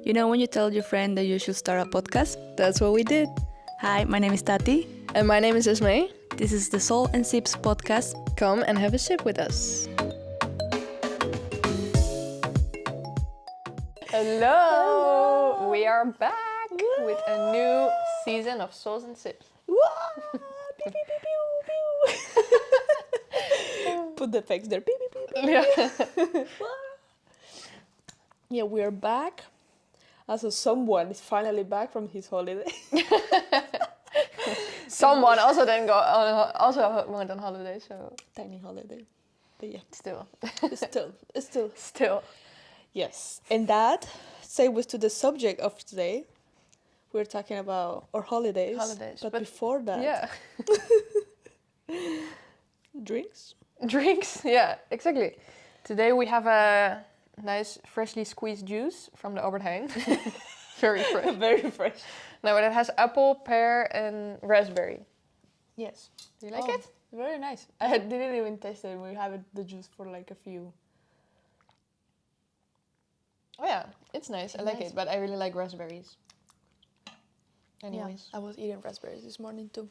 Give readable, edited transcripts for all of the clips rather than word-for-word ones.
You know when you tell your friend that you should start a podcast? That's what we did. Hi, my name is Tati. And my name is Esme. This is the Soul and Sips podcast. Come and have a sip with us. Hello! We are back with a new season of Souls and Sips. Put the effects there. Beep, beep, beep, beep. Yeah. Yeah, we are back. Also, someone is finally back from his holiday. Someone also then went on holiday, so Tiny holiday. But yeah, still. it's still. Still. Yes. And that segues to the subject of today. We're talking about our holidays. But before that, Yeah. drinks. Drinks, yeah, exactly. Today we have a nice freshly squeezed juice from the Albert Heijn. Very fresh. Very fresh. No, but it has apple, pear and raspberry. Yes. Do you like it? Very nice. I didn't even taste it. We had the juice for like a few. Oh yeah, it's nice. I like Nice. it, but I really like raspberries. Anyways. Yeah, I was eating raspberries this morning too.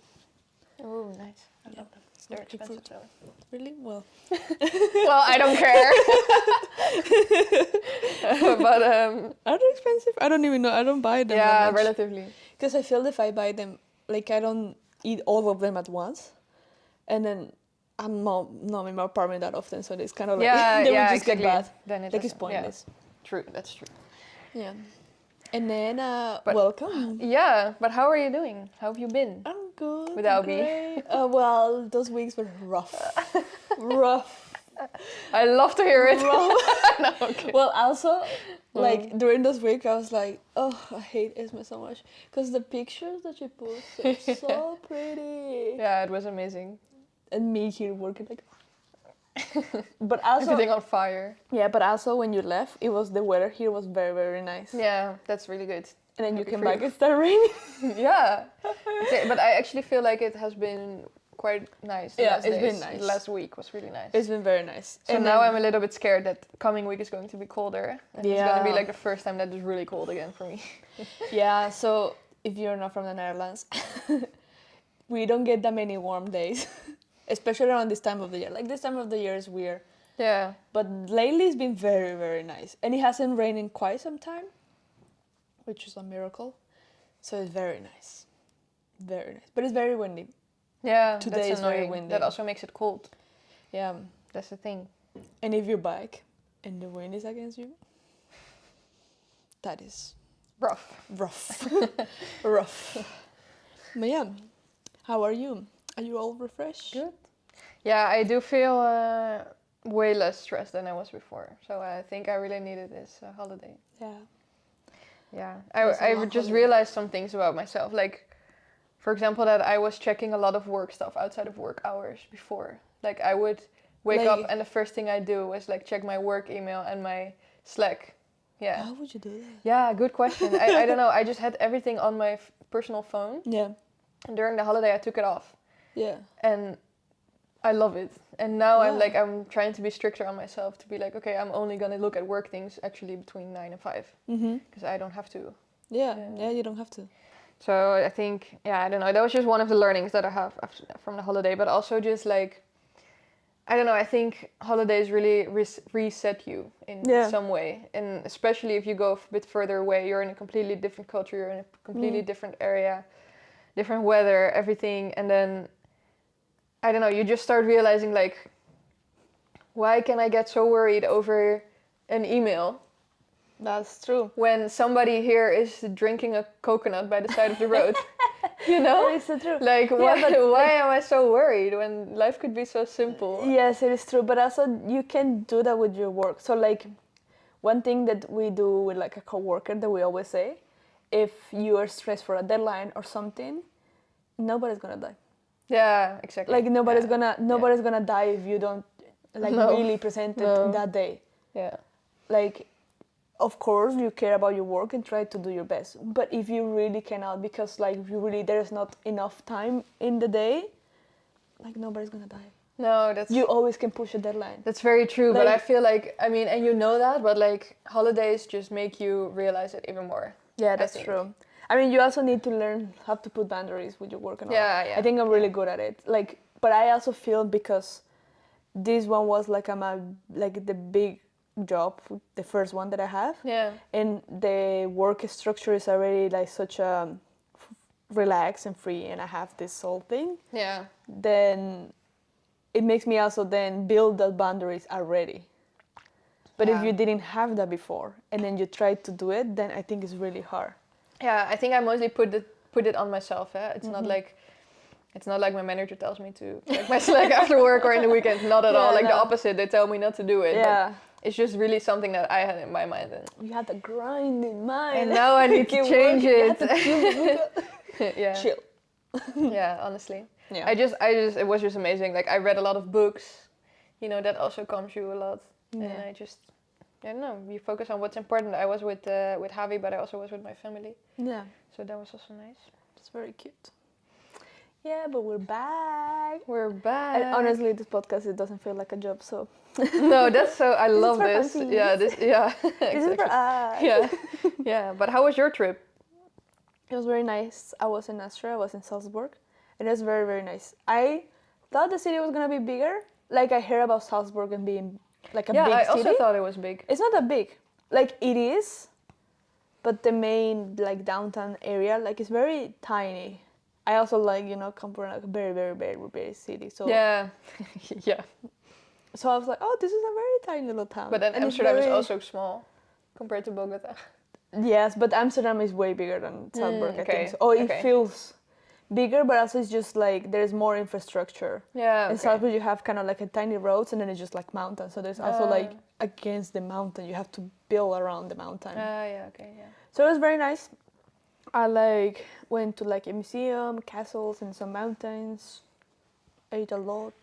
Oh, nice. I Yeah. love them. They're Looking expensive fruit. though. Really? Well. Well, I don't care. But Are they expensive? I don't even know. I don't buy them. yeah, relatively. Because I feel if I buy them, like I don't eat all of them at once, and then I'm not in my apartment that often, so it's kind of like Yeah, they yeah, would just exactly. get bad. Then it Like it's doesn't- pointless. Yeah, true. That's true. Yeah. And then But- welcome. Yeah, but how are you doing? How have you been? I'm good. Without me. great. Well, those weeks were rough. Rough. I love to hear it. Rough. No, okay. Well, also, like during those weeks, I was like, oh, I hate Esme so much because the pictures that she posts are so pretty. Yeah, it was amazing. And me here working like. But also, Everything on fire. yeah. But also, when you left, the weather here was very, very nice. Yeah, that's really good. And then you Happy came for back you. and started raining. Yeah. But I actually feel like it has been quite nice. Yeah, last it's been days. nice. Last week was really nice. It's been very nice. So and now then- I'm a little bit scared that coming week is going to be colder. And it's going to be Yeah. like the first time that it's really cold again for me. Yeah, so if you're not from the Netherlands, we don't get that many warm days, especially around this time of the year. Like this time of the year is weird, Yeah. but lately it's been very, very nice. And it hasn't rained in quite some time, which is a miracle. So it's very nice. Very nice. But it's very windy. Yeah, Today that's is very annoying. windy. That also makes it cold. Yeah. That's the thing. And if you bike and the wind is against you, that is Rough. rough. Rough. But yeah, how are you? Are you all refreshed? Good. Yeah, I do feel way less stressed than I was before. So I think I really needed this holiday. Yeah. Yeah, That's a I long just holiday. realized some things about myself. Like, for example, that I was checking a lot of work stuff outside of work hours before. Like, I would wake up Like- and the first thing I do was like check my work email and my Slack. Yeah. How would you do that? Yeah, good question. I don't know. I just had everything on my personal phone. Yeah. And during the holiday, I took it off. Yeah. And I love it. And now Yeah. I'm trying to be stricter on myself to be like, okay, I'm only going to look at work things actually between 9 and 5. Mm-hmm. Because I don't have to. Yeah. Yeah. Yeah, you don't have to. So I think, yeah, I don't know. That was just one of the learnings that I have from the holiday. But also just like, I don't know, I think holidays really reset you in Yeah. some way. And especially if you go a bit further away, you're in a completely different culture, you're in a completely different area, different weather, everything. And then, I don't know, you just start realizing like, why can I get so worried over an email That's true. when somebody here is drinking a coconut by the side of the road? You know? It is so true. Like, why am I so worried when life could be so simple? Yes, it is true. But also, you can do that with your work. So, like, one thing that we do with like a coworker that we always say, if you are stressed for a deadline or something, nobody's gonna die. Yeah, exactly. Like nobody's Yeah. gonna die if you don't like No. really present it No. that day. Yeah. Like, of course you care about your work and try to do your best, but if you really cannot because like there's not enough time in the day, like nobody's gonna die. No, that's You always can push a deadline. that's very true. But I Like- feel like, I mean, and you know that, but like holidays just make you realize it even more. Yeah, I that's think. true. I mean, you also need to learn how to put boundaries with your work and all. Yeah, yeah. I think I'm really good at it. Like, but I also feel because this one was like like the big job, the first one that I have, Yeah. and the work structure is already like such a relaxed and free, and I have this whole thing. Yeah. Then it makes me also then build those boundaries already. But if Yeah. you didn't have that before and then you try to do it, then I think it's really hard. Yeah, I think I mostly put it on myself. It's not like my manager tells me to check my Slack after work or in the weekend. Not at all. Yeah, Like the no. opposite. They tell me not to do it. Yeah. But it's just really something that I had in my mind. You had the grind in mind. And now I need to Keep change working. You it. had to Yeah. chill. Yeah, honestly. Yeah. It was just amazing. Like I read a lot of books. You know, that also calms you a lot. Yeah. And I don't know, you focus on what's important. I was with Javi, but I also was with my family. Yeah. So that was also nice. It's very cute. Yeah, but we're back. We're back. And honestly, this podcast, it doesn't feel like a job, so No, that's so. I love for this. aunties. Yeah, this. Yeah, this is for exactly. us. Yeah, yeah. But how was your trip? It was very nice. I was in Austria, I was in Salzburg, and it was very, very nice. I thought the city was gonna be bigger. Like I heard about Salzburg and being like a Yeah, big I city. also thought it was big. It's not that big. Like it is, but the main like downtown area like it's very tiny. I also like come from like a very, very, very, very city. So Yeah, yeah. So I was like, oh, this is a very tiny little town. But then And it's Amsterdam is very- also small compared to Bogota. Yes, but Amsterdam is way bigger than Salzburg, I okay, think. So. Oh, it okay. feels bigger, but also it's just like there's more infrastructure. Yeah. In Okay. Salzburg, you have kind of like a tiny roads, and then it's just like mountains. So there's also like Ah. against the mountain, you have to build around the mountain. Yeah. Okay. Yeah. So it was very nice. I like went to like a museum, castles, and some mountains. Ate a lot.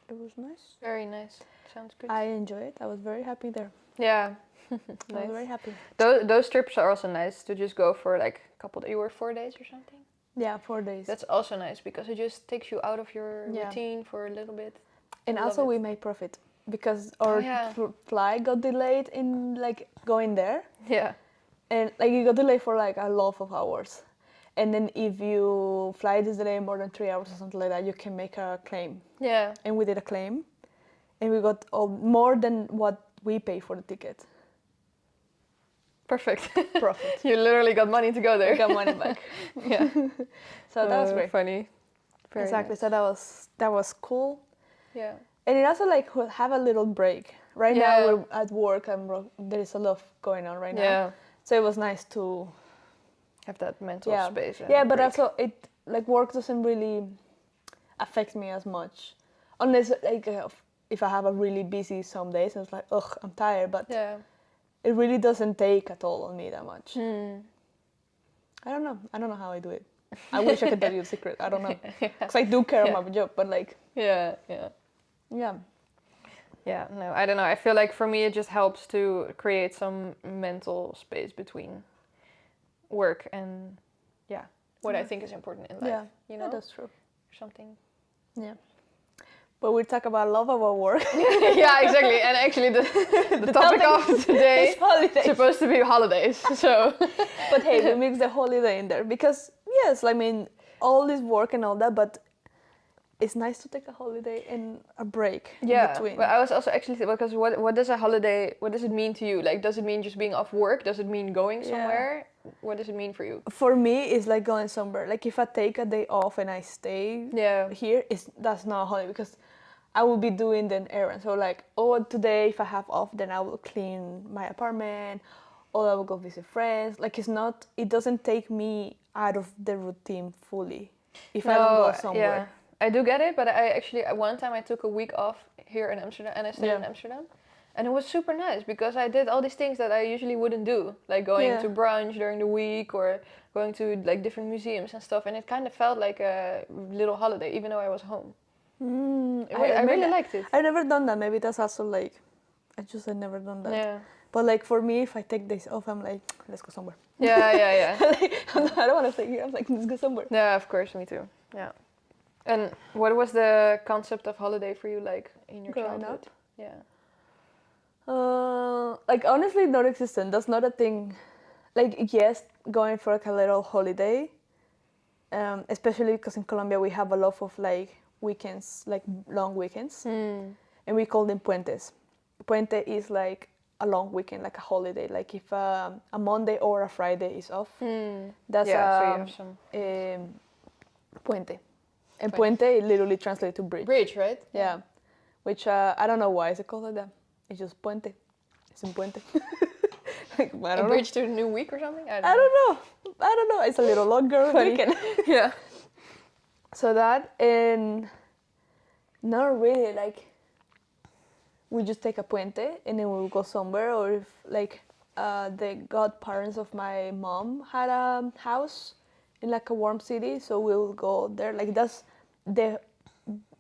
It was nice. Very nice. Sounds good. I enjoyed it. I was very happy there. Yeah. I was very happy. Those trips are also nice to just go for like a couple. You were 4 days or something. Yeah, 4 days. That's also nice because it just takes you out of your Yeah. routine for a little bit. And I love also it. we made profit because our yeah. flight got delayed in like going there, Yeah. and like it got delayed for like a lot of hours. And then if you flight is delayed more than 3 hours or something like that, you can make a claim. Yeah. And we did a claim, and we got more than what we pay for the ticket. Perfect. Profit. You literally got money to go there. We got money back. Yeah. So that was great. Funny. Very Exactly. nice. So that was cool. Yeah. And it also like will have a little break. Right Yeah. now we're at work and there is a lot going on right now. Yeah. So it was nice to Have that mental yeah space. And yeah, but break. also it like work doesn't really affect me as much, unless like if I have a really busy some days and it's like ugh I'm tired, but Yeah. it really doesn't take at all on me that much. Hmm. I don't know how I do it. I wish I could tell you the secret. I don't know because I do care about my job, but like Yeah. Yeah. yeah. Yeah. No, I don't know. I feel like for me it just helps to create some mental space between work and what I think is important in life. Yeah, You know, yeah, that's true. or something. Yeah. But we talk about love of our work. Yeah, exactly. And actually, the topic of today It's holidays. is supposed to be holidays. So, But hey, we mix the holiday in there because yes, I mean all this work and all that, but it's nice to take a holiday and a break in yeah. between. But I was also actually because what does a holiday? What does it mean to you? Like, does it mean just being off work? Does it mean going Yeah. somewhere? What does it mean for you? For me, it's like going somewhere. Like if I take a day off and I stay Yeah. here, that's not a holiday because I will be doing the errands. So like, oh, today if I have off, then I will clean my apartment, or I will go visit friends. Like it doesn't take me out of the routine fully if I don't go somewhere. Yeah. I do get it, but I actually one time I took a week off here in Amsterdam and I stayed in Amsterdam. And it was super nice because I did all these things that I usually wouldn't do, like going to brunch during the week or going to like different museums and stuff. And it kind of felt like a little holiday, even though I was home. I really liked it. I've never done that. Maybe that's also like, I've never done that. Yeah. But like for me, if I take days off, I'm like, let's go somewhere. Yeah. Like, I don't want to stay here. I'm like, let's go somewhere. Yeah, of course, me too. Yeah. And what was the concept of holiday for you, like in your Growing childhood? up? Yeah. Like honestly, not existent. That's not a thing. Like yes, going for like a little holiday, especially because in Colombia we have a lot of like weekends, like long weekends, and we call them puentes. Puente is like a long weekend, like a holiday. Like if a Monday or a Friday is off, that's Yeah, so you have some puente. And Puente. puente literally translates to bridge. bridge, right? Yeah. Which I don't know why is it called like that. It's just puente. It's un puente. Like, I A don't know. bridge to a new week or something? I I don't know. I don't know. It's a little longer Funny. weekend. Yeah. So that and not really like we just take a puente and then we'll go somewhere, or if like the godparents of my mom had a house in like a warm city, so we'll go there. Like that's the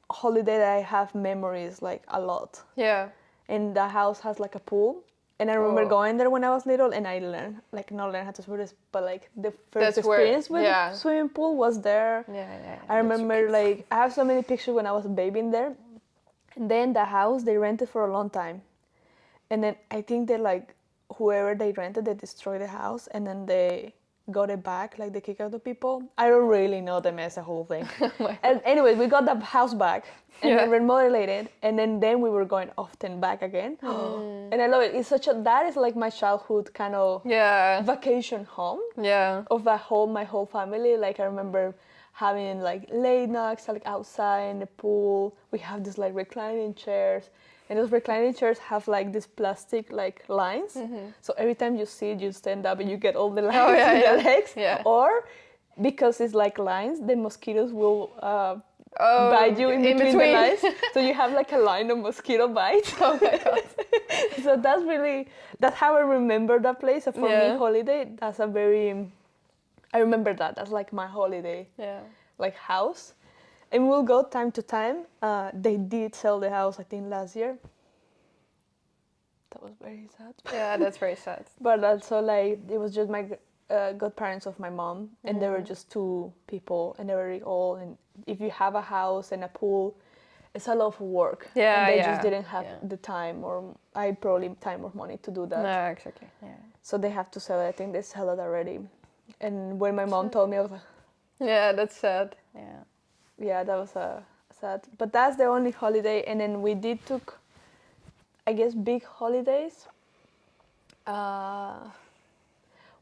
holiday that I have memories like a lot. Yeah. And the house has like a pool. And I remember Whoa. going there when I was little, and I learned, like not learn how to swim, but like the first That's where- experience with yeah. the swimming pool was there. Yeah. I that's so remember cute. like I have so many pictures when I was a baby in there. And then the house they rented for a long time. And then I think they like whoever they rented, they destroyed the house and then they got it back, like they kick out the people. I don't really know the mess, the whole thing. And anyways, we got the house back and then remodeled it, and then we were going often back again. And I love it. It's such a that is like my childhood kind of Yeah. vacation home Yeah. of my whole family. Like I remember having like late nights like outside in the pool. We have these like reclining chairs, and those reclining chairs have like these plastic like lines. So every time you sit, you stand up and you get all the lines in the legs. Yeah. Or because it's like lines, the mosquitoes will Oh, bite you in between the lines. So you have like a line of mosquito bites. Oh my god. So that's how I remember that place. So for me, holiday, that's a very, I remember that. That's like my holiday, Yeah. like house. And we'll go time to time. They did sell the house, I think, last year. That was very sad. Yeah, that's very sad. But also, like, it was just my godparents of my mom, and they were just two people, and they were really old. And if you have a house and a pool, it's a lot of work. Yeah, and they yeah, just didn't have yeah. the time, or I probably time or money to do that. No, exactly. Yeah. So they have to sell it. I think they sell it already. And when my mom told me, I was like, Yeah, that's sad. Yeah. yeah, that was sad. But that's the only holiday. And then we did took, I guess, big holidays.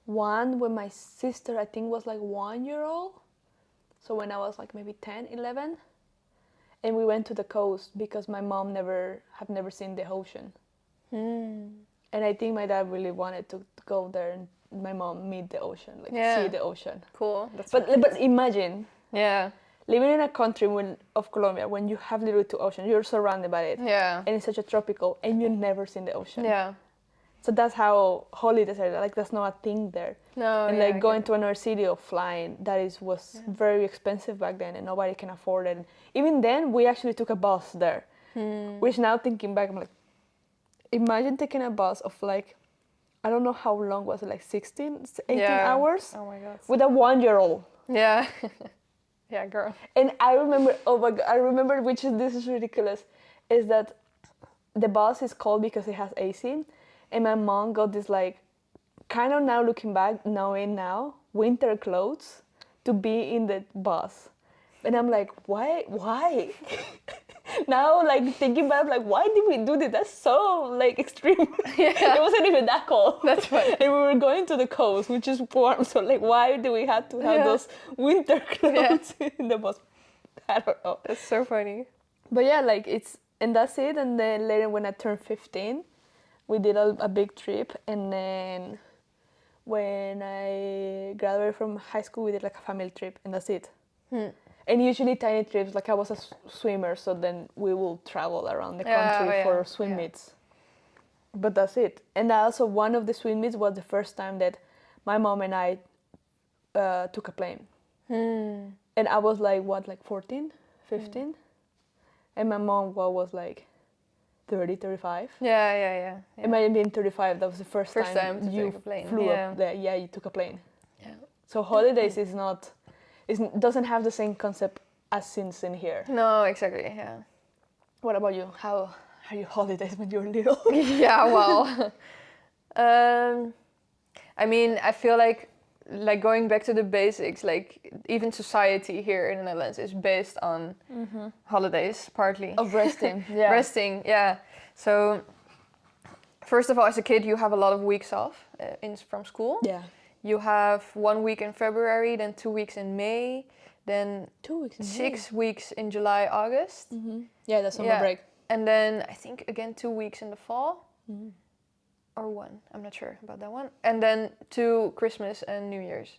One when my sister, I think, was like 1 year old. So when I was like maybe 10, 11. And we went to the coast because my mom had never seen the ocean. And I think my dad really wanted to go there and my mom meet the ocean, like see the ocean. Cool. That's But imagine yeah. living in a country of Colombia when you have literally two oceans, you're surrounded by it. Yeah. And it's such a tropical, and you've never seen the ocean. Yeah. So that's how holidays are. Like that's not a thing there. No. And yeah, like I going get to another city or flying, was very expensive back then, and nobody can afford it. Even then, we actually took a bus there. Which now thinking back, I'm like, imagine taking a bus of like, I don't know how long was it, like 16, 18 hours Oh my god. with a 1 year old. Yeah. Yeah, girl. And I remember, oh my god, I remember, this is ridiculous, is that the bus is cold because it has AC, and my mom got this like, kind of now looking back, knowing now, winter clothes to be in the bus. And I'm like, why? Now, like, thinking back, like, why did we do this? That's so, like, extreme. It wasn't even that cold. That's funny. And we were going to the coast, which is warm. So, like, why do we have to have those winter clothes in the bus? I don't know. That's so funny. But yeah, like, and that's it. And then later when I turned 15, we did a big trip. And then when I graduated from high school, we did, like, a family trip. And that's it. And usually tiny trips, like I was a swimmer, so then we will travel around the country for swim meets. But that's it. And also one of the swim meets was the first time that my mom and I took a plane. And I was like, 14, 15? And my mom was like 30, 35. Yeah. It might have been 35. That was the first time to you take a plane. flew up there. Yeah, you took a plane. Yeah. So holidays is not... It doesn't have the same concept as scenes in here. No, exactly. Yeah. What about you? How are your holidays when you're little? Yeah. Well. I mean, I feel like going back to the basics, like even society here in the Netherlands is based on holidays partly. Of resting, yeah. Resting, yeah. So first of all, as a kid, you have a lot of weeks off from school. Yeah. You have 1 week in February, then 2 weeks in May, then 2 weeks in 6 weeks in July, August. Yeah, the summer break. And then I think again 2 weeks in the fall. Or 1, I'm not sure about that one. And then 2 Christmas and New Year's.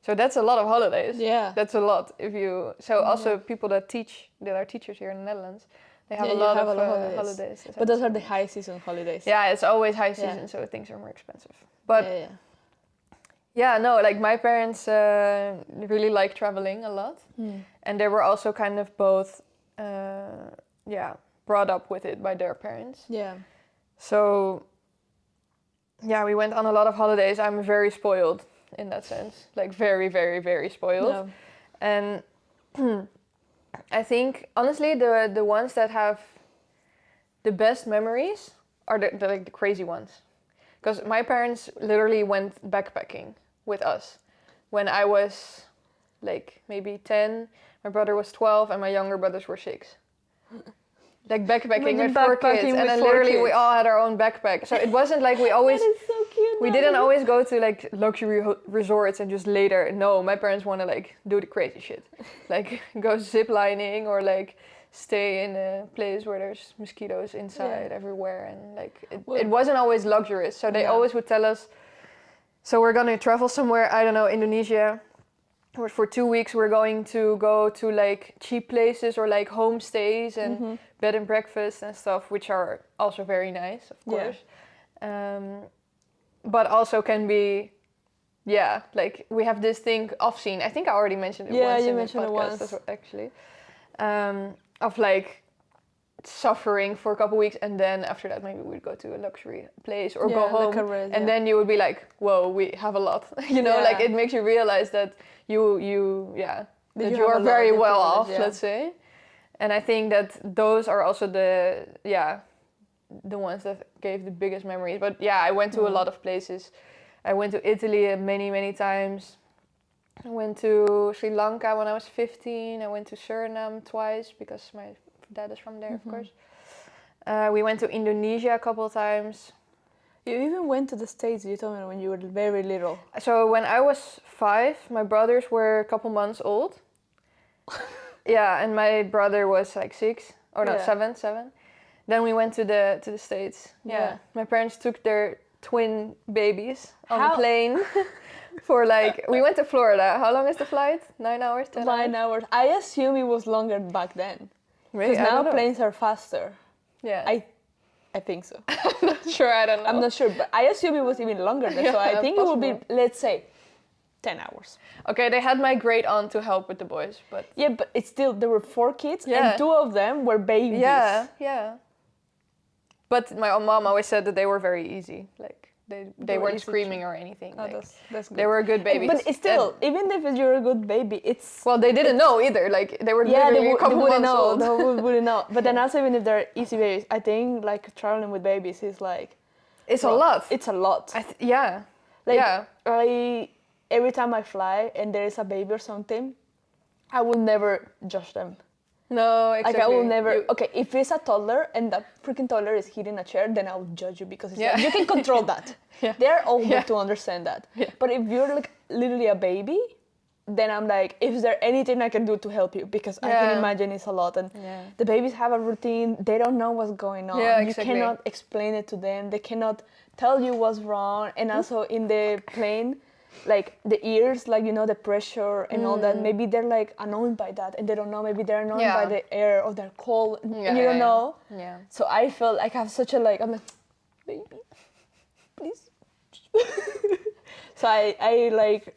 So that's a lot of holidays. Yeah. That's a lot. Also people that are teachers here in the Netherlands, they have a lot of holidays. But those are the high season holidays. Yeah, it's always high season, so things are more expensive. But no, like my parents really like traveling a lot. And they were also kind of both brought up with it by their parents. Yeah. So yeah, we went on a lot of holidays. I'm very spoiled in that sense, like very, very, very spoiled. No. And I think honestly, the ones that have the best memories are the crazy ones, because my parents literally went backpacking with us when I was like maybe 10. My brother was 12, and my younger brothers were 6. Like backpacking with 4 kids, and then literally we all had our own backpack. So it wasn't like we always. That is so cute. We didn't always go to like luxury resorts and just later. No, my parents want to like do the crazy shit, like go zip lining or like stay in a place where there's mosquitoes inside everywhere, and like it wasn't always luxurious. So they always would tell us, so we're gonna travel somewhere, I don't know, Indonesia. Or for 2 weeks we're going to go to like cheap places or like homestays and bed and breakfast and stuff, which are also very nice, of course. But also can be, like we have this thing off scene. I think I already mentioned it once in the podcast actually. Of like suffering for a couple weeks, and then after that maybe we'd go to a luxury place or go home, and then you would be like, whoa, we have a lot. Like it makes you realize that you are very well off, let's say. And I think that those are also the ones that gave the biggest memories. But I went to a lot of places. I went to Italy many times. I went to Sri Lanka when I was 15. I went to Suriname twice because my dad is from there, of course. We went to Indonesia a couple of times. You even went to the States, you told me, when you were very little. So when I was 5, my brothers were a couple months old. And my brother was like 6, or no, 7. Then we went to the States. My parents took their twin babies on a plane for like, we went to Florida. How long is the flight? 9 hours, 10 hours? 9 hours. I assume it was longer back then. Really? Because now planes are faster. Yeah. I think so. I'm not sure, I don't know. I'm not sure, but I assume it was even longer than so I think possible. It would be, let's say, 10 hours. Okay, they had my great aunt to help with the boys, but... Yeah, but it's still, there were 4 kids, and 2 of them were babies. Yeah. But my mom always said that they were very easy, like, they weren't screaming or anything. Oh, like, that's good. They were good babies. But it's still, even if you're a good baby, it's... Well, they didn't know either. Like, they were literally a couple months old. They wouldn't know. But then also, even if they're easy babies, I think, like, traveling with babies is, like... It's a lot. It's a lot. Every time I fly and there is a baby or something, I will never judge them. No, exactly. Like I will never. Okay, if it's a toddler and that freaking toddler is hitting a chair, then I'll judge you because it's like, you can control that. They're older to understand that. But if you're like literally a baby, then I'm like, is there anything I can do to help you? Because I can imagine it's a lot, and the babies have a routine. They don't know what's going on. You cannot explain it to them. They cannot tell you what's wrong. And also in the plane, like the ears, like, you know, the pressure and all that, maybe they're like annoyed by that and they don't know, maybe they're annoyed by the air or they're cold, you don't know. So I felt like I have such a like, I'm like, baby, please. So I like,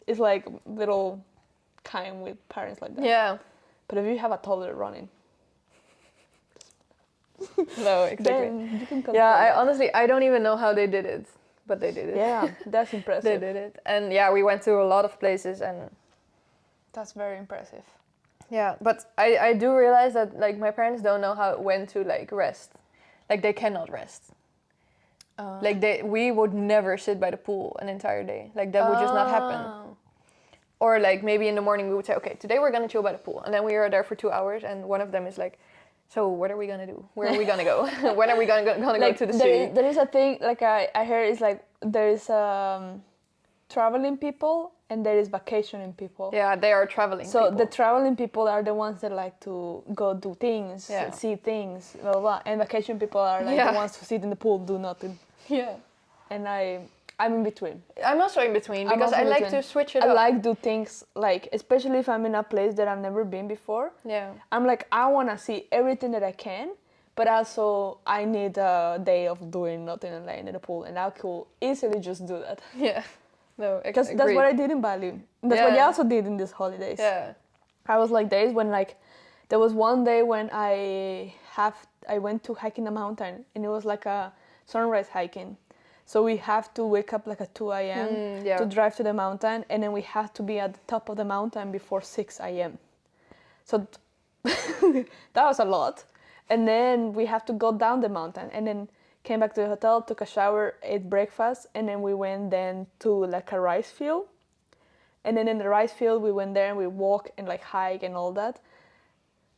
it's like little kind with parents like that. But if you have a toddler running, no, exactly. Then you can control I honestly, I don't even know how they did it. But they did it. Yeah, that's impressive. They did it. And we went to a lot of places, and that's very impressive. Yeah, but I do realize that like my parents don't know when to like rest. Like they cannot rest. Like we would never sit by the pool an entire day. Like that would just not happen. Oh. Or like maybe in the morning we would say, okay, today we're gonna chill by the pool, and then we are there for 2 hours, and one of them is like, so what are we gonna do? Where are we gonna go? When are we gonna Like, go to the city? there is a thing, like I heard, it's like there is traveling people and there is vacationing people. Yeah, they are traveling. So people. the traveling people are the ones that like to go do things, Yeah. see things, blah, blah, blah. And vacation people are like Yeah. the ones who sit in the pool, do nothing. Yeah. And I'm in between. I'm also in between I'm because also I in like between. to switch it I up. like do things like, especially if I'm in a place that I've never been before. Yeah. I'm like, I want to see everything that I can, but also I need a day of doing nothing and laying in the pool, and I could easily just do that. Yeah. No, Because that's what I did in Bali. That's what I also did in these holidays. Yeah. I was like days when like, there was one day when I went to hiking a mountain, and it was like a sunrise hiking. So we have to wake up like at 2 a.m. Yeah. to drive to the mountain, and then we have to be at the top of the mountain before 6 a.m. So that was a lot. And then we have to go down the mountain, and then came back to the hotel, took a shower, ate breakfast, and then we went then to like a rice field. And then in the rice field, we went there and we walk and like hike and all that.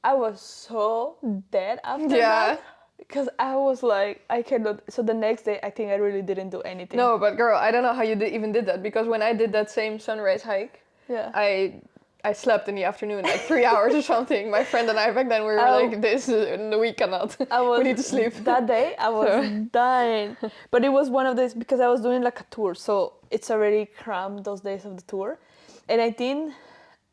I was so dead after that. Because I was like, I cannot. So the next day, I think I really didn't do anything. No, but girl, I don't know how you even did that, because when I did that same sunrise hike, Yeah. I slept in the afternoon, like 3 hours or something. My friend and I back then, we were like, we cannot. We need to sleep. That day, I was dying. But it was one of those, because I was doing like a tour, so it's already cramped those days of the tour. And I think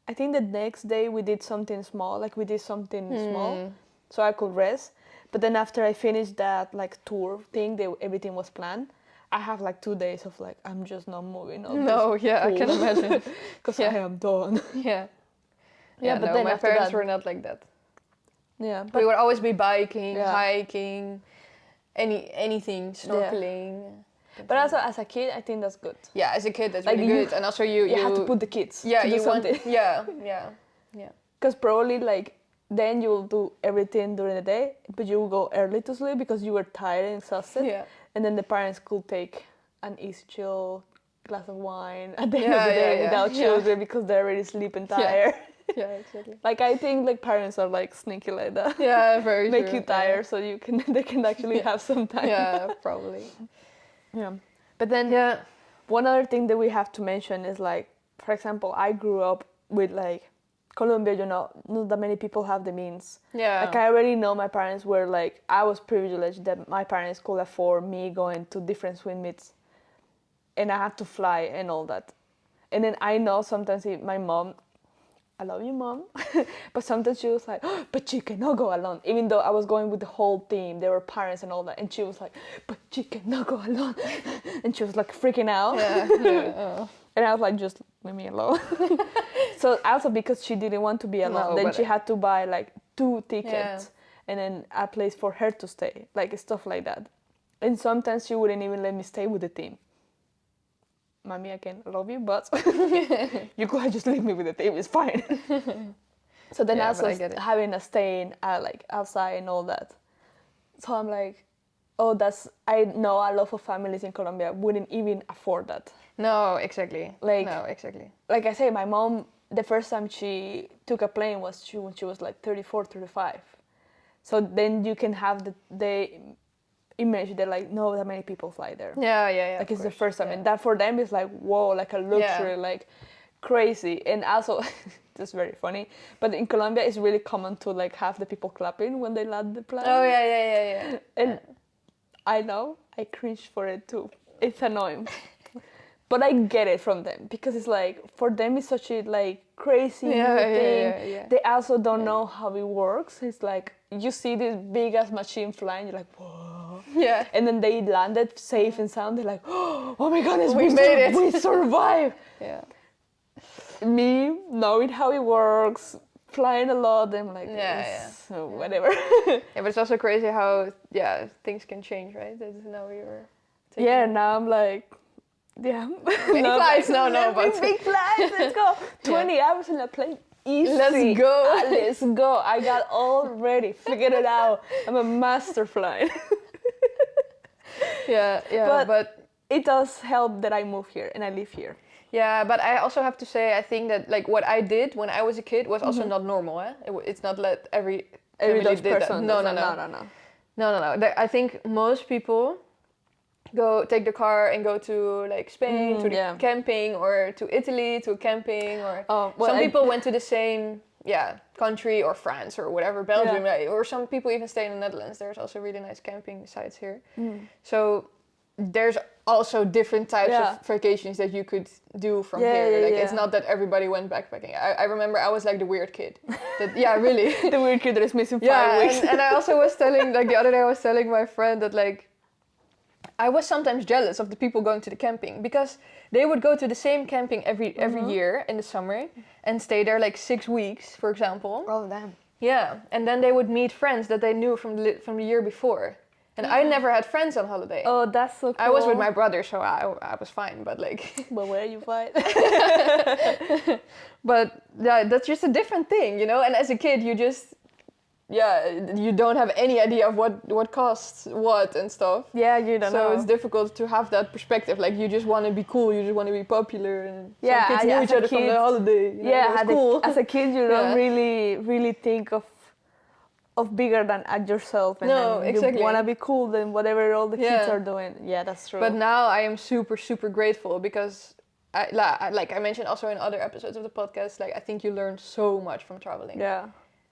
the next day we did something small, small, so I could rest. But then after I finished that like tour thing, everything was planned. I have like 2 days of like, I'm just not moving on. No, yeah, I can imagine. Because I am done. Yeah. But no, then my after parents that, were not like that. Yeah, We but would always be biking, Yeah. hiking, anything, snorkeling. but also as a kid, I think that's good. Yeah, as a kid, that's Like really good. And also you have to put the kids. yeah, to do you want something. yeah. Because probably like then you'll do everything during the day, but you will go early to sleep because you were tired and exhausted. Yeah. And then the parents could take an easy chill glass of wine at the end of the day without children because they're already sleeping tired. Yeah, exactly. Like I think like parents are like sneaky like that. Yeah, very Make true. you tired so they can actually have some time. Yeah, probably. Yeah. But then Yeah. one other thing that we have to mention is like, for example, I grew up with like Colombia, not that many people have the means. Yeah. Like I already know my parents were like, I was privileged that my parents could afford me going to different swim meets, and I had to fly and all that. And then I know sometimes my mom, I love you, mom, but sometimes she was like, oh, but you cannot go alone. Even though I was going with the whole team, there were parents and all that, and she was like, but you cannot go alone. And she was like freaking out. Yeah. And I was like, just leave me alone. So also because she didn't want to be alone, then she had to buy like 2 tickets and then a place for her to stay, like stuff like that. And sometimes she wouldn't even let me stay with the team. Mommy, again, I love you, but you could just leave me with the team, it's fine. So then also having a staying like outside and all that. So I'm like, oh, I know a lot of families in Colombia wouldn't even afford that. No, exactly. Like I say, my mom, the first time she took a plane was when she was like 34, 35. So then you can have the image that like, no, that many people fly there. Yeah. Like it's the first time. And that for them is like, whoa, like a luxury, like crazy. And also, it's very funny, but in Colombia it's really common to like have the people clapping when they land the plane. Oh, yeah. And I know, I cringe for it too. It's annoying. But I get it from them because it's like, for them it's such a like crazy thing. Yeah. They also don't know how it works. It's like, you see this big ass machine flying, you're like, whoa. Yeah. And then they landed safe and sound, they're like, oh my goodness, we made it. We survived. Yeah. Me, knowing how it works, flying a lot, I'm like, whatever. Yeah, but it's also crazy how, things can change, right? That's now now I'm like, many flights, but big flights, let's go. 20 hours in a plane, easy. Let's go. Let's go. I got all ready. Figured it out. I'm a master flying. Yeah, But it does help that I move here and I live here. yeah, but I also have to say, I think that like what I did when I was a kid was also not normal. Eh? It's not that every Every family Dutch did that. person No, does no, that. no, No. no, no. I think most people go take the car and go to like Spain to the camping, or to Italy to camping, or some people went to the same country, or France or whatever, Belgium, or some people even stay in the Netherlands. There's also really nice camping sites here. So there's also different types of vacations that you could do from here. Like it's not that everybody went backpacking. I remember I was like the weird kid. That really. The weird kid that is missing 5 weeks. And I also was telling, like the other day I was telling my friend that like I was sometimes jealous of the people going to the camping, because they would go to the same camping every year in the summer and stay there like 6 weeks, for example. Oh damn. Yeah, and then they would meet friends that they knew from the year before. And I never had friends on holiday. Oh, that's so cool. I was with my brother, so I was fine, but like... But where you fight? But yeah, that's just a different thing, you know? And as a kid, you just... Yeah, you don't have any idea of what costs what and stuff. Yeah, you don't know. So it's difficult to have that perspective. Like, you just want to be cool, you just want to be popular. And some kids knew each other from the holiday. You know, that's cool. As a kid, you don't really think of bigger than at yourself, and then you want to be cool than whatever all the kids are doing. Yeah, that's true. But now I am super grateful, because like I mentioned also in other episodes of the podcast, like I think you learn so much from traveling. Yeah.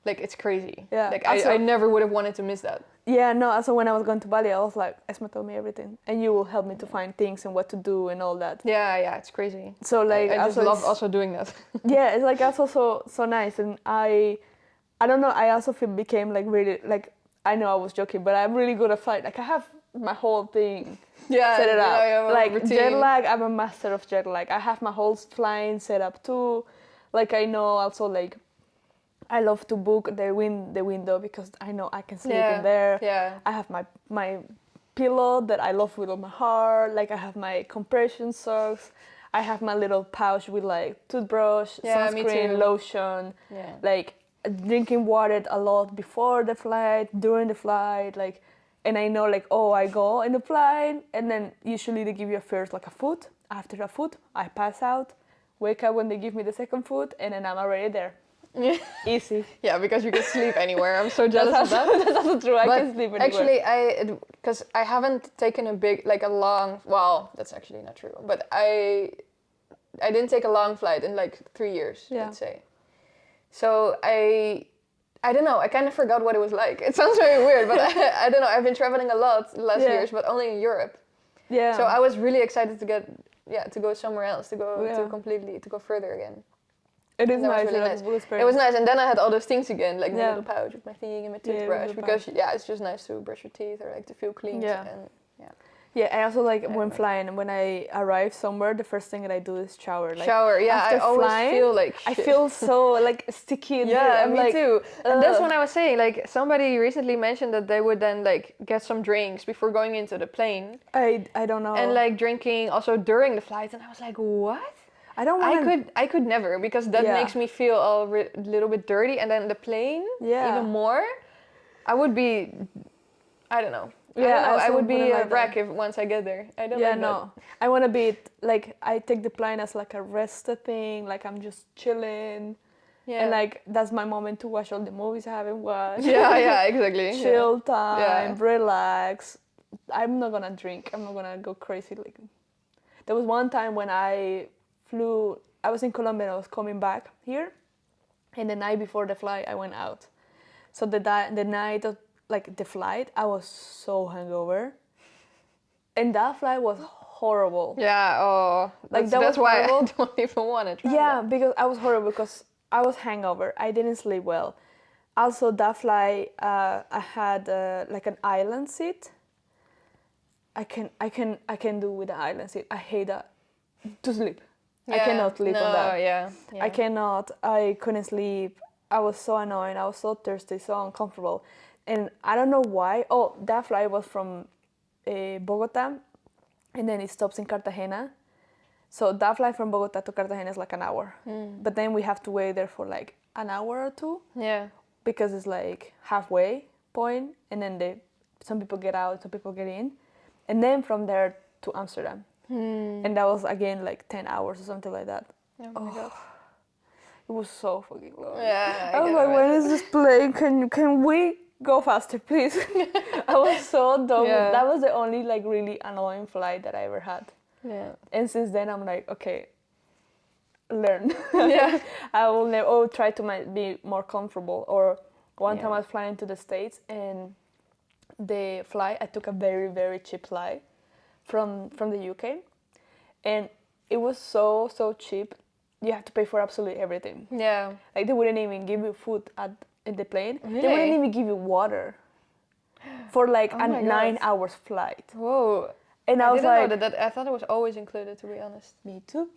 Like it's crazy. Yeah. Like I never would have wanted to miss that. Yeah, no, also when I was going to Bali, I was like, Esma told me everything. And you will help me to find things and what to do and all that. Yeah, it's crazy. So like I just love also doing that. Yeah, it's like also so nice. And I don't know, I also became like really, like, I know I was joking, but I'm really good at flight. Like I have my whole thing set it up. Like jet lag, I'm a master of jet lag. I have my whole flying set up too. Like I know also like, I love to book the window, because I know I can sleep in there. Yeah. I have my pillow that I love with all my heart. Like I have my compression socks. I have my little pouch with like toothbrush, sunscreen, lotion. Yeah. Like drinking water a lot before the flight, during the flight. Like, and I know like, oh, I go in the flight, and then usually they give you first like a food. After a food, I pass out, wake up when they give me the second food, and then I'm already there. Easy. Yeah, because you can sleep anywhere. I'm so jealous of that. That's also true. I can sleep anywhere. Actually, because I haven't taken a long. Well, that's actually not true. But I didn't take a long flight in like 3 years. Yeah. Let's say. So I don't know. I kind of forgot what it was like. It sounds very weird, but I don't know. I've been traveling a lot the last years, but only in Europe. Yeah. So I was really excited to go somewhere else, to go further again. It is nice. Really nice. It was nice, and then I had all those things again, like my little pouch with my thing and my toothbrush, because it's just nice to brush your teeth or like to feel clean. Yeah, I also like when flying. When I arrive somewhere, the first thing that I do is shower. Like, shower. Yeah, I always feel like shit. I feel so like sticky. Yeah, me too. And that's what I was saying. Like somebody recently mentioned that they would then like get some drinks before going into the plane. I don't know. And like drinking also during the flight, and I was like, what? I don't want. I could never, because that makes me feel a little bit dirty, and then the plane even more. I would be, I don't know. I would be a wreck if once I get there. I don't like that. I want to be like, I take the plane as like a rest thing, like I'm just chilling. Yeah. And like that's my moment to watch all the movies I haven't watched. Yeah, exactly. Chill time, relax. I'm not gonna drink. I'm not gonna go crazy. Like there was one time when I was in Colombia and I was coming back here, and the night before the flight I went out. So the night of like the flight, I was so hungover, and that flight was horrible. Yeah, that's why I don't even want to try. Yeah, because I was horrible, because I was hangover. I didn't sleep well. Also, that flight, I had like an island seat. I can do with the island seat. I hate that. To sleep. I cannot sleep on that. Yeah. I cannot. I couldn't sleep. I was so annoying. I was so thirsty, so uncomfortable. And I don't know why. Oh, that flight was from Bogota, and then it stops in Cartagena. So that flight from Bogota to Cartagena is like an hour. But then we have to wait there for like an hour or two Yeah. because it's like halfway point, and then some people get out, some people get in, and then from there to Amsterdam, and that was again like 10 hours or something like that. Oh my god. It was so fucking long. Yeah, I was can like, when imagine. is this plane? Can we go faster, please? I was so dumb. Yeah. That was the only like really annoying flight that I ever had. Yeah. And since then, I'm like, okay, learn. Yeah. I will never. Oh, try to be more comfortable. Or one time Yeah. I was flying to the States, and the flight, I took a very very cheap flight from the UK, and it was so cheap. You have to pay for absolutely everything. Yeah. Like they wouldn't even give you food in the plane. They Really? wouldn't even give you water for like Oh a my 9 God. hours flight. Whoa. And I was didn't like, know that. I thought it was always included, to be honest. me too.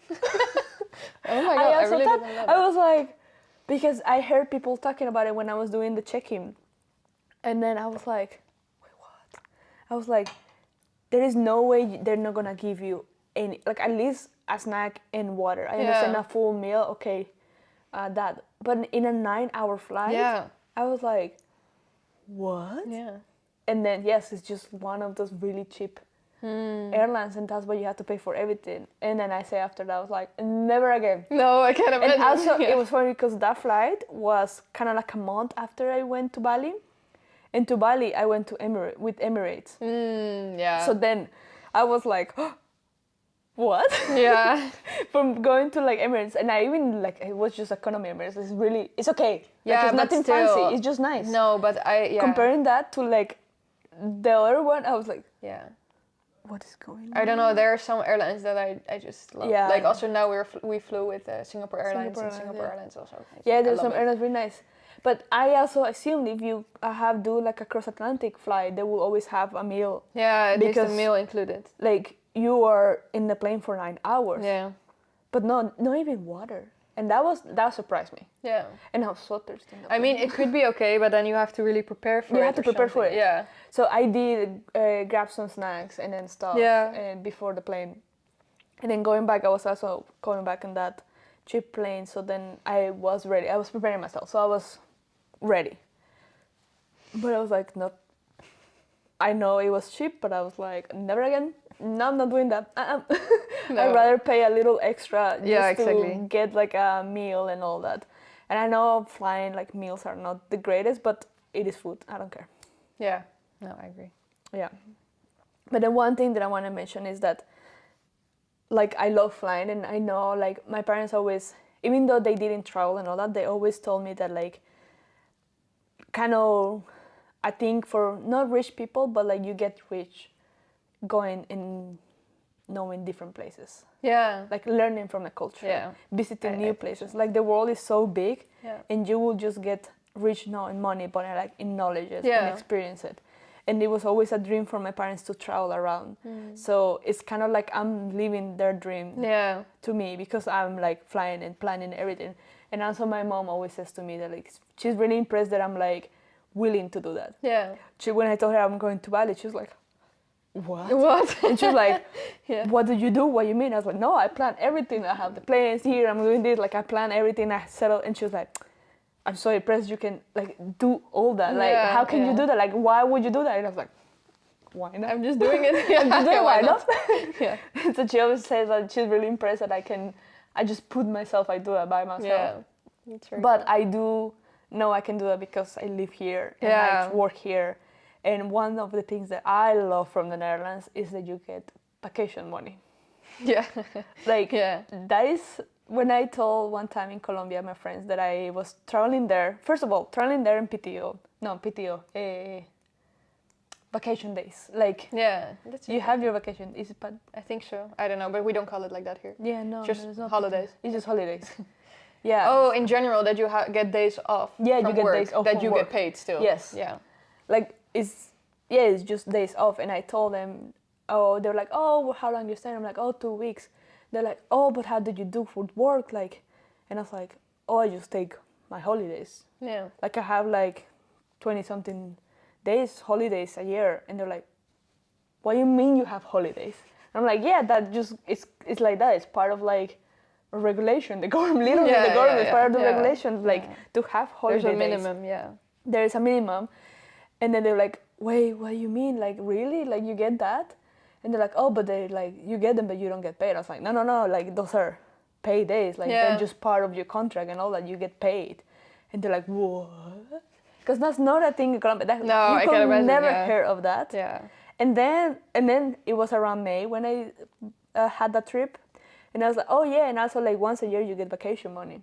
Oh my god, I also really thought, didn't know I that. was like, because I heard people talking about it when I was doing the check-in, and then I was like, wait, what? I was like, there is no way they're not gonna give you any, like at least a snack and water. I understand Yeah. a full meal, okay, that, but in a 9 hour flight, Yeah. I was like, what? Yeah. And then yes, it's just one of those really cheap airlines, and that's why you have to pay for everything. And then I say after that, I was like, never again. No, I can't imagine. And also, Yeah. it was funny because that flight was kind of like a month after I went to Bali. And to Bali, I went to with Emirates. Yeah. So then I was like, what? Yeah. From going to like Emirates, and I even like it was just economy Emirates. It's okay. Yeah, like, it's but nothing still, fancy. It's just nice. No, but yeah. Comparing that to like the other one, I was like, Yeah. what is going on? I don't know. There are some airlines that I just love. Yeah. Like also now we flew with Singapore Airlines, Singapore and Airlines, Singapore yeah. Airlines also. Yeah, I there's love some it. airlines really nice. But I also assumed if you have do like a cross Atlantic flight, they will always have a meal. Yeah, at least the because, meal included. Like you are in the plane for 9 hours. Yeah. But not even water. And that surprised me. Yeah. And I was so thirsty. I mean, it could be okay, but then you have to really prepare for it. You have to or prepare for something. it. Yeah. So I did grab some snacks and then stuff. Yeah. Before the plane. And then going back, I was also going back on that cheap plane. So then I was ready. I was preparing myself. So I was ready. But I was like, not. I know it was cheap, but I was like, never again. No, I'm not doing that. No. I'd rather pay a little extra just Yeah, exactly. to get like a meal and all that. And I know flying like meals are not the greatest, but it is food. I don't care. Yeah. No, I agree. Yeah. But the one thing that I want to mention is that like I love flying, and I know like my parents always, even though they didn't travel and all that, they always told me that like kind of, I think for not rich people, but like you get rich going and knowing different places, Yeah. like learning from the culture, Yeah. visiting I new think places. so. Like the world is so big, Yeah. and you will just get rich not in money, but like in knowledge and Yeah. experience it. And it was always a dream for my parents to travel around. So it's kind of like I'm living their dream Yeah. to me, because I'm like flying and planning everything. And also my mom always says to me that like she's really impressed that I'm like willing to do that. Yeah. When I told her I'm going to Bali, she was like, what? What? And she was like, Yeah. what did you do? What you mean? I was like, no, I plan everything. I have the plans here. I'm doing this. Like I plan everything. I settle. And she was like, I'm so impressed you can like do all that. Like Yeah, how can you yeah. do that? Like why would you do that? And I was like, why not? I'm just doing it. Yeah. I'm just doing it, why not? Yeah. So she always says that she's really impressed that I just put myself, I do it by myself. Yeah. That's very But cool. I do know I can do that because I live here and Yeah. I work here. And one of the things that I love from the Netherlands is that you get vacation money. Yeah. Like Yeah. that is when I told one time in Colombia my friends that I was traveling there. First of all, traveling there in PTO, vacation days. Like Yeah. That's you have your vacation. Is it bad? I think so. I don't know, but we don't call it like that here. Yeah, no, Just there's no holidays. PTO. It's just holidays. Yeah. Oh, in general, that you get days off. Yeah, you from get work, days off that from you work. get paid still. Yes. Yeah. Like it's just days off. And I told them, oh, they're like, oh, well, how long you staying? I'm like, oh, 2 weeks. They're like, oh, but how did you do for work? Like, and I was like, oh, I just take my holidays. Yeah. Like I have like 20 something days holidays a year. And they're like, what do you mean you have holidays? And I'm like, yeah, that just it's like that. It's part of like regulation. The government, literally, Yeah, the government yeah, is part of the yeah, regulations, like yeah. to have holiday There's a days. minimum, yeah. There is a minimum, and then they're like, wait, what do you mean? Like, really? Like, you get that? And they're like, oh, but they like you get them, but you don't get paid. I was like, no, like those are pay days. Like they're Yeah. just part of your contract and all that. You get paid, and they're like, what? Because that's not a thing in Colombia. That, No, you I could can imagine, never yeah. hear of that. Yeah. And then it was around May when I had that trip, and I was like, oh yeah, and also like once a year you get vacation money.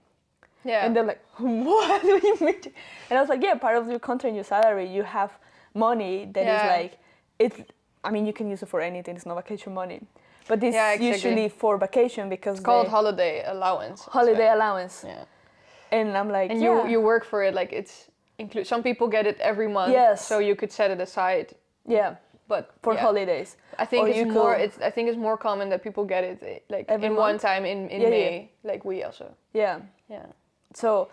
Yeah. And they're like, what do you mean? And I was like, yeah, part of your contract, your salary, you have money that is like, it's. I mean, you can use it for anything. It's not vacation money, but it's exactly. usually for vacation because it's called holiday allowance. holiday allowance. Yeah. And I'm like, And yeah. you work for it, like it's include. Some people get it every month. Yes. So you could set it aside. Yeah. But for holidays. I think or it's more. I think it's more common that people get it like every in month? one time in May, like we also. Yeah. Yeah. So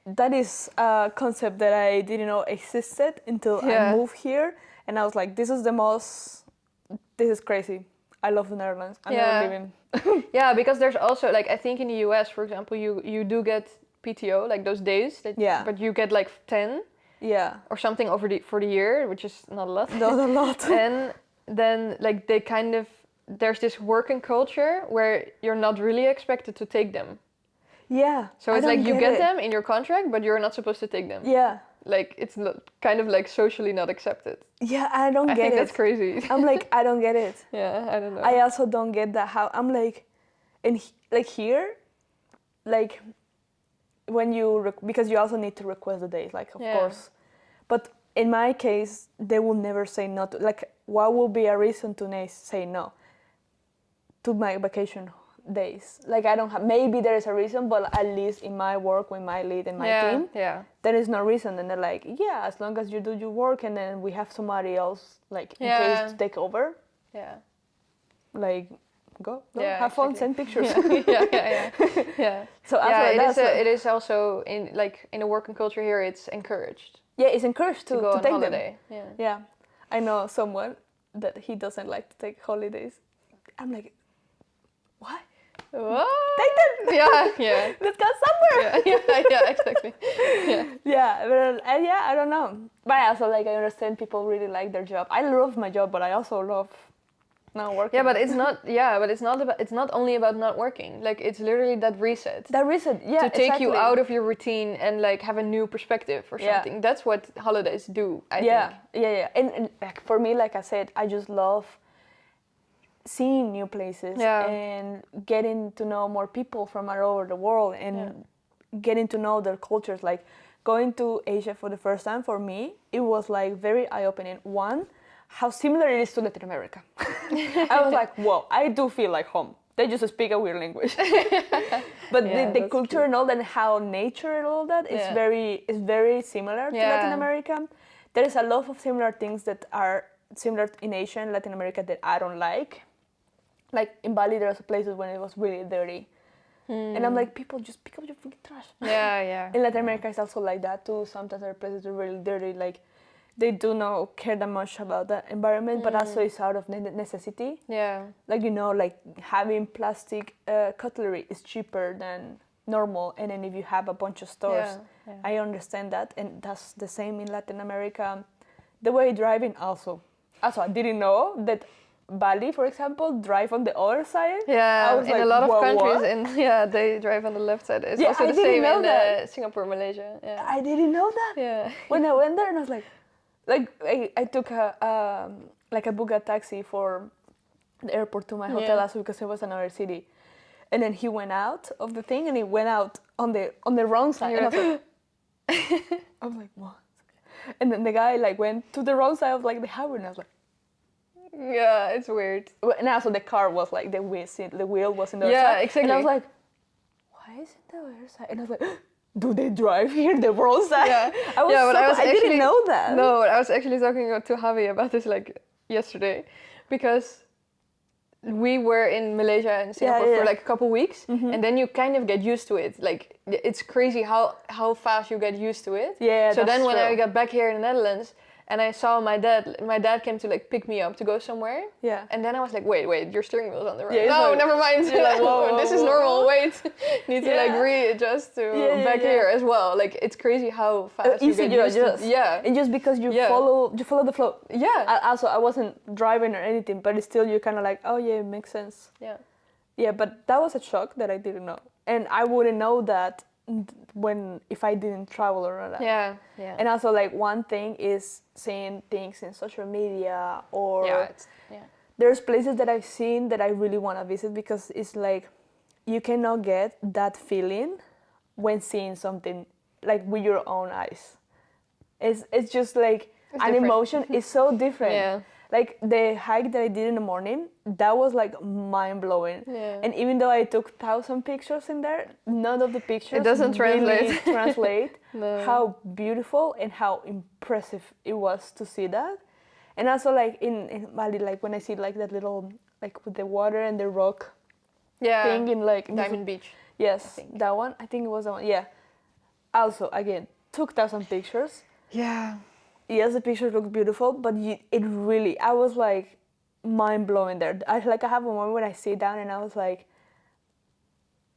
that is a concept that I didn't know existed until I moved here, and I was like, this is crazy. I love the Netherlands. I'm never leaving. Yeah, because there's also like I think in the US, for example, you do get PTO, like those days. But you get like 10. Yeah. Or something for the year, which is not a lot. Not a lot. And then like they kind of there's this working culture where you're not really expected to take them. Yeah. So it's like you get them in your contract, but you're not supposed to take them. Yeah. Like it's not, kind of like socially not accepted. Yeah, I don't get it. I think that's crazy. I'm like, I don't get it. Yeah, I don't know. I also don't get that how I'm like, like here, like when you because you also need to request the days, like of course, but in my case they will never say no to, like what would be a reason to say no to my vacation days? Like I don't have, maybe there is a reason, but at least in my work with my lead and my team, there is no reason. And they're like, yeah, as long as you do your work and then we have somebody else like in case to take over, like go have fun, send pictures. Yeah. So it is also in a working culture here, it's encouraged. Yeah, it's encouraged to go on take holiday. them. Yeah, I know someone that he doesn't like to take holidays. I'm like, what? What? Take them. Yeah. Let's go somewhere. Yeah, exactly. Yeah, but I don't know. But I also I understand people really like their job. I love my job, but I also love not working. Yeah, but it's not. Yeah, but it's not about. It's not only about not working. Like it's literally that reset. That reset, yeah. To take you out of your routine and like have a new perspective or something. That's what holidays do. I think. Yeah. And like for me, like I said, I just love seeing new places and getting to know more people from all over the world and getting to know their cultures. Like going to Asia for the first time for me, it was like very eye-opening. One, how similar it is to Latin America. I was like, whoa, I do feel like home. They just speak a weird language. But the culture and all that, and how nature and all that is very similar to Latin America. There is a lot of similar things that are similar in Asia and Latin America that I don't like. Like in Bali, there's places when it was really dirty. And I'm like, people just pick up your freaking trash. Yeah. In Latin America, it's also like that too. Sometimes there are places that are really dirty. Like they do not care that much about the environment, but also it's out of necessity. Yeah. Like, like having plastic cutlery is cheaper than normal. And then if you have a bunch of stores, I understand that. And that's the same in Latin America. The way driving also. Also, I didn't know that Bali, for example, drive on the other side. Yeah, I was in like, a lot of countries, what? They drive on the left side. It's also the same in Singapore, Malaysia. Yeah. I didn't know that. Yeah. When I went there, and I was like I took I booked a taxi for the airport to my hotel also because it was another city, and then he went out of the thing and he went out on the wrong side. And I was like, I was like, what? And then the guy went to the wrong side of the highway, and I was like. Yeah, it's weird. And also the car was the wheel was in the other side. Yeah, exactly. And I was like, why is it the other side? And I was like, do they drive here the wrong side? Yeah, I didn't know that. No, I was actually talking to Javi about this yesterday, because we were in Malaysia and Singapore for a couple weeks, and then you kind of get used to it. Like it's crazy how fast you get used to it. Yeah, so that's then when true. I got back here in the Netherlands, and I saw my dad. My dad came to like pick me up to go somewhere. Yeah. And then I was like, wait, your steering wheel's on the right. Yeah, it's No, like- never mind. you're like, whoa, this is whoa, normal. whoa. Wait, need to like Yeah. readjust to Yeah, back yeah. here as well. Like it's crazy how fast Easy you you get used adjust. to. Yeah. And just because you Yeah. follow the flow. Yeah. Also, I wasn't driving or anything, but it's still you're kind of like, oh yeah, it makes sense. Yeah. Yeah, but that was a shock that I didn't know, and I wouldn't know that if I didn't travel or that. Yeah. Yeah. And also, like, one thing is seeing things in social media, or yeah. there's places that I've seen that I really want to visit, because it's like you cannot get that feeling when seeing something like with your own eyes. It's just like It's an different. emotion is so different. Yeah. Like the hike that I did in the morning, that was like mind blowing. Yeah. And even though I took 1,000 pictures in there, none of the pictures doesn't really translate. translate No. how beautiful and how impressive it was to see that. And also like in Bali, like when I see like that little, like with the water and the rock Yeah. thing in like Diamond Beach. yes, think. that one. I think it was that one. Yeah. Also, again, took 1,000 pictures. Yeah. Yes, the pictures look beautiful, but it really, I was like mind blowing there. I have a moment when I sit down and I was like,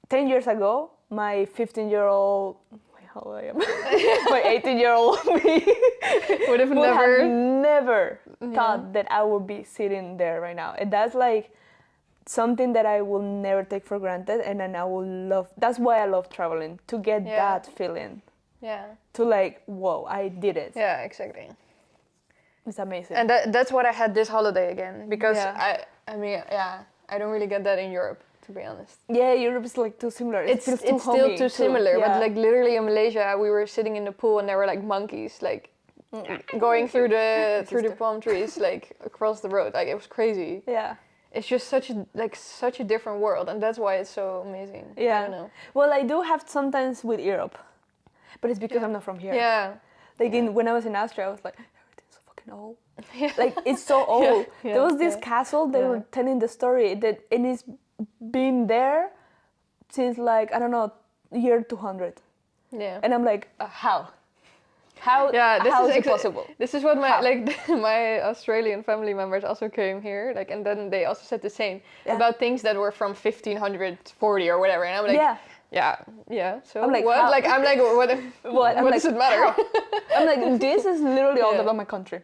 10 years ago, my 15-year-old, wait, how old I am? My 18-year-old me Would have would never. have never thought that I would be sitting there right now. And that's like something that I will never take for granted, and then I will love. That's why I love traveling, to get Yeah. that feeling. Yeah. To like, whoa, I did it. Yeah. Exactly. It's amazing. And that's what I had this holiday again, because Yeah. I mean, yeah, I don't really get that in Europe, to be honest. Yeah, Europe is like too similar. It's feels too still homey, too similar, yeah. but like literally in Malaysia, we were sitting in the pool and there were like monkeys like going through the palm trees like across the road. Like it was crazy. Yeah. It's just such a different world, and that's why it's so amazing. Yeah. I don't know. Well, I do have sometimes with Europe, but it's because Yeah. I'm not from here. Yeah. Like Yeah. when I was in Austria, I was like, everything's so fucking old. Yeah. Like it's so old. Yeah, There was this yeah. castle. They Yeah. were telling the story that, and it's been there since like I don't know, year 200. Yeah. And I'm like, how? How? Yeah, this how is is it possible? This is what my How? my Australian family members also came here, like, and then they also said the same Yeah. about things that were from 1540 or whatever, and I'm like, Yeah. yeah. So I'm like, what? how? Like, I'm like, what? What? I'm What like, does it matter? how? I'm like, this is literally all Yeah. about my country.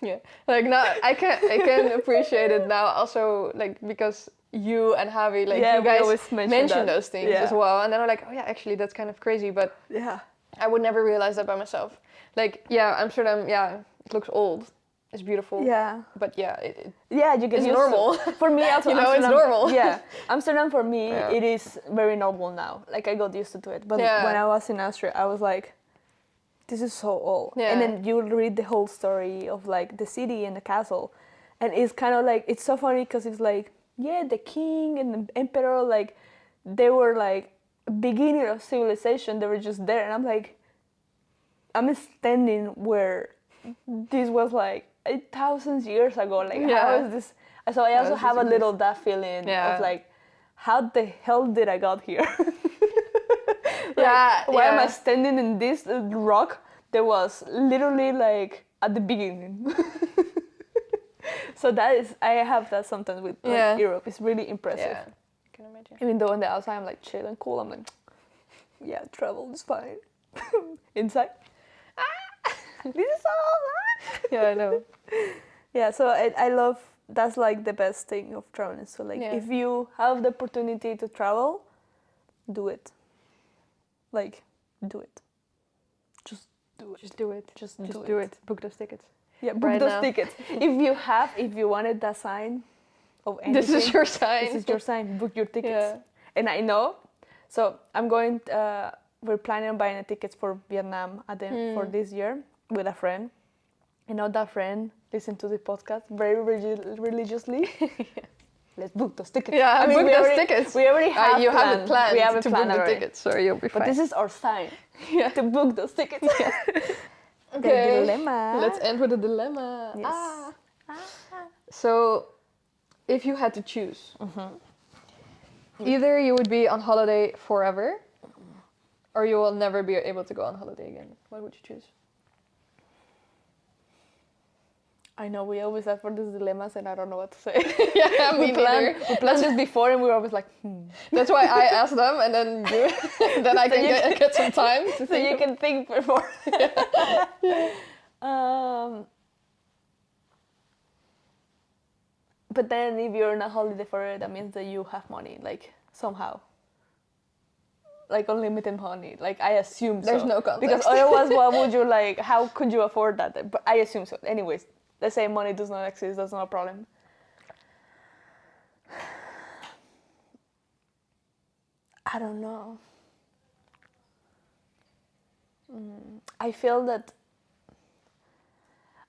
Yeah, like now I can appreciate it now also, like, because you and Javi, like, Yeah, you we guys always mention that. those things Yeah. as well, and then I'm like, oh yeah, actually that's kind of crazy, but Yeah. I would never realize that by myself. Like, yeah, Amsterdam, yeah, it looks old, it's beautiful, Yeah. but yeah, it Yeah, you get it's used normal. To. For me, also, You know, it's Amsterdam, normal. Yeah, Amsterdam for me, Yeah. it is very normal now. Like I got used to it. But Yeah. when I was in Austria, I was like, this is so old. Yeah. And then you read the whole story of like the city and the castle, and it's kind of like it's so funny because it's like, yeah, the king and the emperor, like they were like beginning of civilization. They were just there, and I'm like, I'm standing where this was like 1,000 years ago. Like, Yeah. how is this? So I also does have this a little that feeling Yeah. of like, how the hell did I got here? Yeah, Why am I yeah. standing in this rock that was literally like at the beginning? So that is, I have that sometimes with like, Yeah. Europe. It's really impressive. yeah, I can imagine. Even though on the outside I'm like chill and cool, I'm like, yeah, travel is fine. Inside, this is all. Yeah, I know. Yeah, so I love, that's like the best thing of traveling. So like Yeah. if you have the opportunity to travel, do it. Like, do it. Just do it. Just do it. Just do it. Book those tickets. Yeah, book right those now. tickets. If you wanted that sign of anything, This is your sign. This is your sign. Book your tickets. Yeah. And I know, so I'm going. We're planning on buying the tickets for Vietnam for this year with a friend. I know that friend listens to the podcast very religiously. Let's book those tickets. Yeah, book we those already, tickets. We already have you have it planned. We have it to planned book the already. tickets, so you'll be fine. But this is our sign to book those tickets. okay. The dilemma. Let's end with a dilemma. Yes. So, if you had to choose, either you would be on holiday forever, or you will never be able to go on holiday again. What would you choose? I know we always have for these dilemmas, and I don't know what to say. Yeah, me neither. We planned this before, and we were always like, That's why I asked them, and then then I So can you get some time to so think. you can think before. um, but then if you're on a holiday forever, that means that you have money, like somehow, like unlimited money. Like I assume There's so. no context. Because otherwise, what would you like? How could you afford that? But I assume so. Anyways, let's say money does not exist. That's not a problem. I don't know. I feel that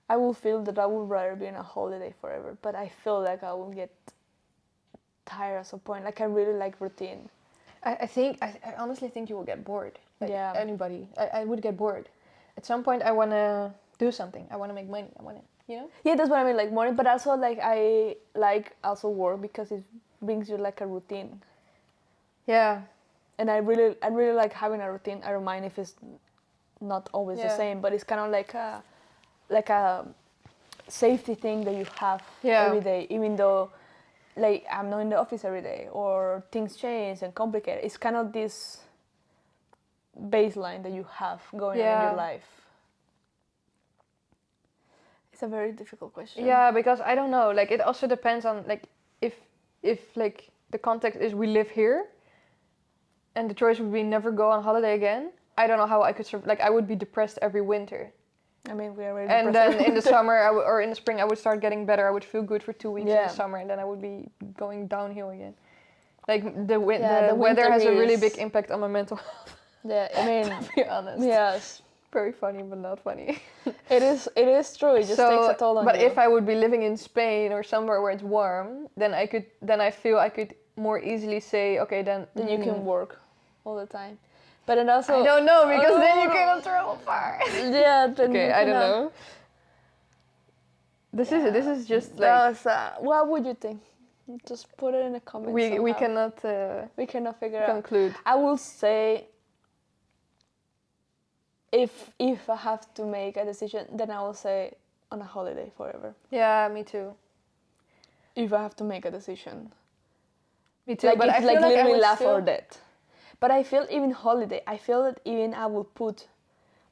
I will feel that I would rather be on a holiday forever, but I feel like I will get tired at some point. Like I really like routine. I honestly think you will get bored. Like Yeah. anybody, I would get bored. At some point, I wanna do something. I wanna make money. I wanna, Yeah, that's what I mean, like morning, but also like I like also work because it brings you like a routine. Yeah. And I really like having a routine. I don't mind if it's not always the Yeah. same, but it's kind of like a safety thing that you have Yeah. every day, even though like I'm not in the office every day or things change and complicate. It's kind of this baseline that you have going on in your life. It's a very difficult question. Yeah, because I don't know. Like it also depends on like if like the context is we live here, and the choice would be never go on holiday again. I don't know how I could like I would be depressed every winter. I mean, we are already And then in the summer or in the spring, I would start getting better. I would feel good for 2 weeks in the summer, and then I would be going downhill again. Like the weather has a really big impact on my mental health. Yeah, I mean, to be honest. Yes. Very funny, but not funny. It is true. It just takes a toll on but you. if I would be living in Spain or somewhere where it's warm, then I feel I could more easily say, okay, then you can work all the time. But then also I don't know because then you cannot travel far. Yeah. Then Okay, I don't know. This is just like what would you think? Just put it in the comments. we cannot figure conclude. out. I will say if I have to make a decision, then I will say on a holiday forever. Yeah, me too. If I have to make a decision. Me too. Like but it's I feel like like literally I would laugh still... or death. But I feel even holiday, I feel that even I will put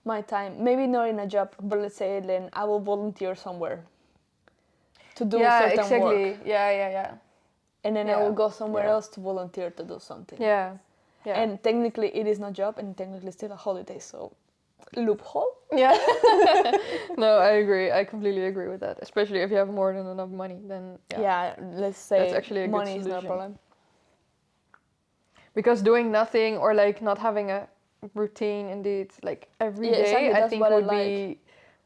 my time, maybe not in a job, but let's say then I will volunteer somewhere to do certain work. Yeah. And then I will go somewhere else to volunteer to do something. Yeah. And technically it is not job and technically still a holiday, so loophole. Yeah. No, I agree. I completely agree with that. Especially if you have more than enough money, then Yeah, let's say that's actually a good money is not a solution. problem. Because doing nothing or like not having a routine, indeed, like every day, exactly, I that's think what I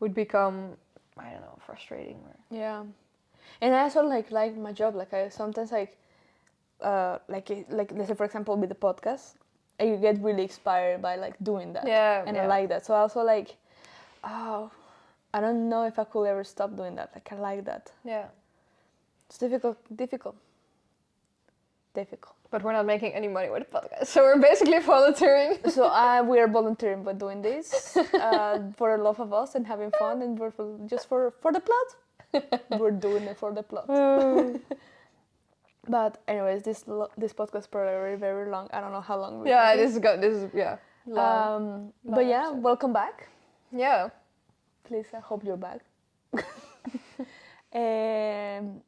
would become, I don't know, frustrating. Yeah, and I also like my job. Like I sometimes like let's say for example with the podcast, I get really inspired by like doing that. And I like that. So I also like, oh, I don't know if I could ever stop doing that. Like I like that. Yeah. It's difficult. But we're not making any money with the podcast, so we're basically volunteering. So we are volunteering by doing this for the love of us and having fun, and we're just for the plot. We're doing it for the plot. But anyways, this podcast is probably very, very long. I don't know how long. This is long. But yeah, episode. welcome back. Yeah. Please, I hope you're back. And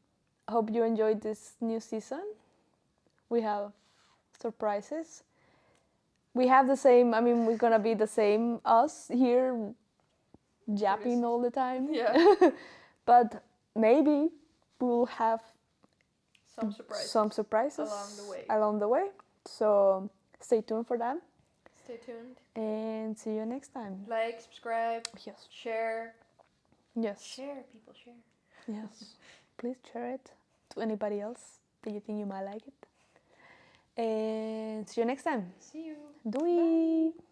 hope you enjoyed this new season. We have surprises. We have the same, I mean, we're gonna be the same us here, yapping all the time. Yeah. But maybe we'll have some surprises along the way. So stay tuned for that. Stay tuned. And see you next time. Like, subscribe. Yes. Share. Yes. Share, people, share. Yes. Please share it to anybody else that you think you might like it. And see you next time. See you. Doei. Bye.